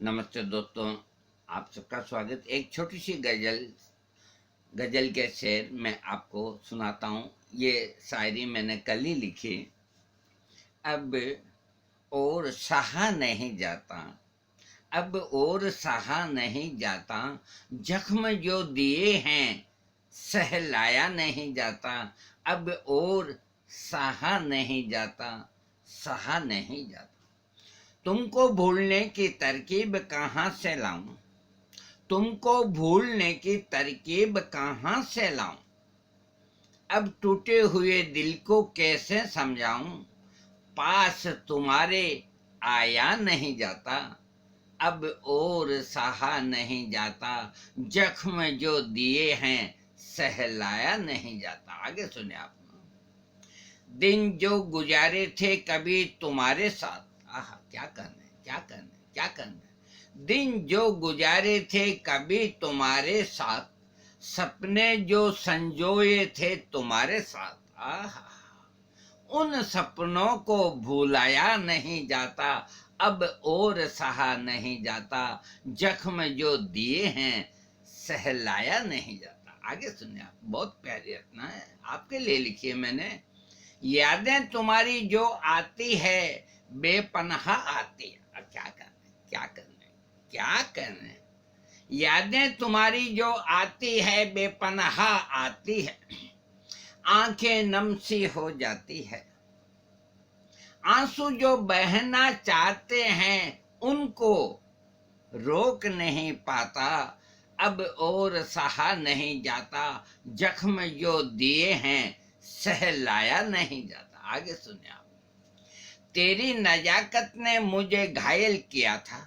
नमस्ते दोस्तों, आप सबका स्वागत। एक छोटी सी गजल के शेर मैं आपको सुनाता हूँ। ये शायरी मैंने कल ही लिखी। अब और सहा नहीं जाता, अब और सहा नहीं जाता, जख्म जो दिए हैं सहलाया नहीं जाता। अब और सहा नहीं जाता, सहा नहीं जाता। तुमको भूलने की तरकीब कहाँ से लाऊं, तुमको भूलने की तरकीब कहाँ से लाऊं। अब टूटे हुए दिल को कैसे समझाऊं, पास तुम्हारे आया नहीं जाता। अब और सहा नहीं जाता, जख्म जो दिए हैं सहलाया नहीं जाता। आगे सुने आप। दिन जो गुजारे थे कभी तुम्हारे साथ, आह क्या करने क्या करने क्या करने। दिन जो गुजारे थे कभी तुम्हारे साथ, सपने जो संजोए थे तुम्हारे साथ, आह उन सपनों को भुलाया नहीं जाता। अब और सहा नहीं जाता, जख्म जो दिए हैं सहलाया नहीं जाता। आगे सुनिए आप, बहुत प्यारी रचना है, आपके लिए लिखी है मैंने। यादें तुम्हारी जो आती है बेपनाह आती है। अब क्या करने क्या करने क्या करने। यादें तुम्हारी जो आती है बेपनाह आती है, आंखें नम सी हो जाती है। आंसू जो बहना चाहते हैं उनको रोक नहीं पाता। अब और सहा नहीं जाता, जख्म जो दिए हैं सहलाया नहीं जाता। आगे सुने आप। तेरी नजाकत ने मुझे घायल किया था,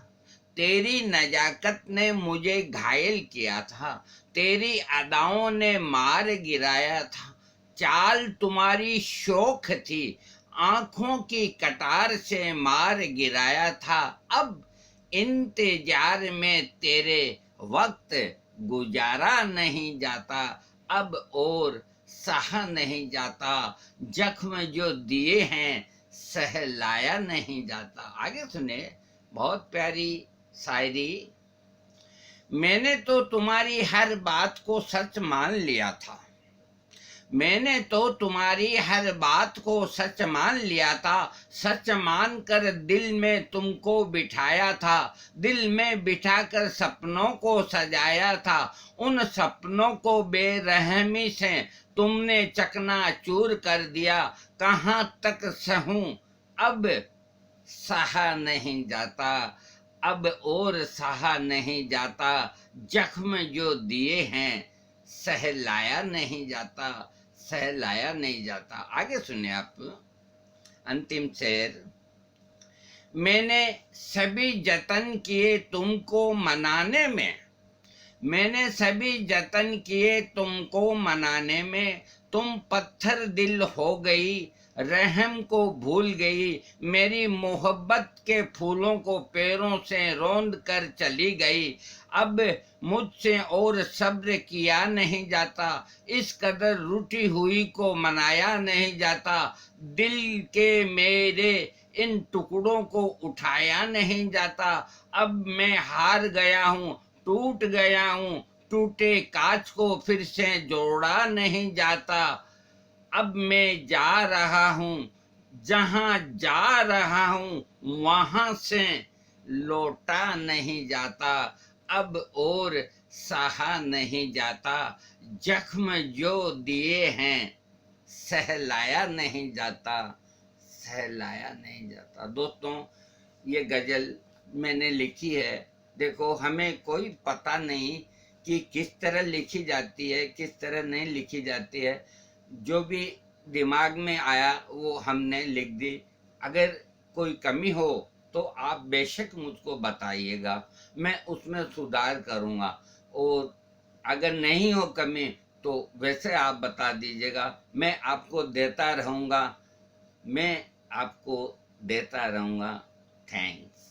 तेरी नजाकत ने मुझे घायल किया था। तेरी अदाओं ने मार गिराया था। चाल तुम्हारी शोख थी, आंखों की कटार से मार गिराया था। अब इंतजार में तेरे वक्त गुजारा नहीं जाता। अब और सहा नहीं जाता, जख्म जो दिए हैं सहलाया नहीं जाता। आगे सुने, बहुत प्यारी शायरी। मैंने तो तुम्हारी हर बात को सच मान लिया था, मैंने तो तुम्हारी हर बात को सच मान लिया था। सच मान कर दिल में तुमको बिठाया था, दिल में बिठाकर सपनों को सजाया था। उन सपनों को बेरहमी से तुमने चकनाचूर कर दिया। कहाँ तक सहूं अब सहा नहीं जाता, अब और सहा नहीं जाता, जख्म जो दिए हैं सहलाया नहीं जाता, सहलाया नहीं जाता। आगे सुनिए आप, अंतिम शेर। मैंने सभी जतन किए तुमको मनाने में, मैंने सभी जतन किए तुमको मनाने में, तुम पत्थर दिल हो गई, रहम को भूल गई। मेरी मोहब्बत के फूलों को पैरों से रौंद कर चली गई। अब मुझसे और सब्र किया नहीं जाता, इस कदर रूठी हुई को मनाया नहीं जाता। दिल के मेरे इन टुकड़ों को उठाया नहीं जाता। अब मैं हार गया हूँ, टूट गया हूँ, टूटे कांच को फिर से जोड़ा नहीं जाता। अब मैं जा रहा हूँ, जहाँ जा रहा हूँ वहां से लौटा नहीं जाता। अब और सहा नहीं जाता, जख्म जो दिए हैं सहलाया नहीं जाता, सहलाया नहीं जाता। दोस्तों, ये गजल मैंने लिखी है। देखो, हमें कोई पता नहीं कि किस तरह लिखी जाती है, किस तरह नहीं लिखी जाती है। जो भी दिमाग में आया वो हमने लिख दी। अगर कोई कमी हो तो आप बेशक मुझको बताइएगा, मैं उसमें सुधार करूँगा। और अगर नहीं हो कमी तो वैसे आप बता दीजिएगा, मैं आपको देता रहूँगा, मैं आपको देता रहूँगा। थैंक्स।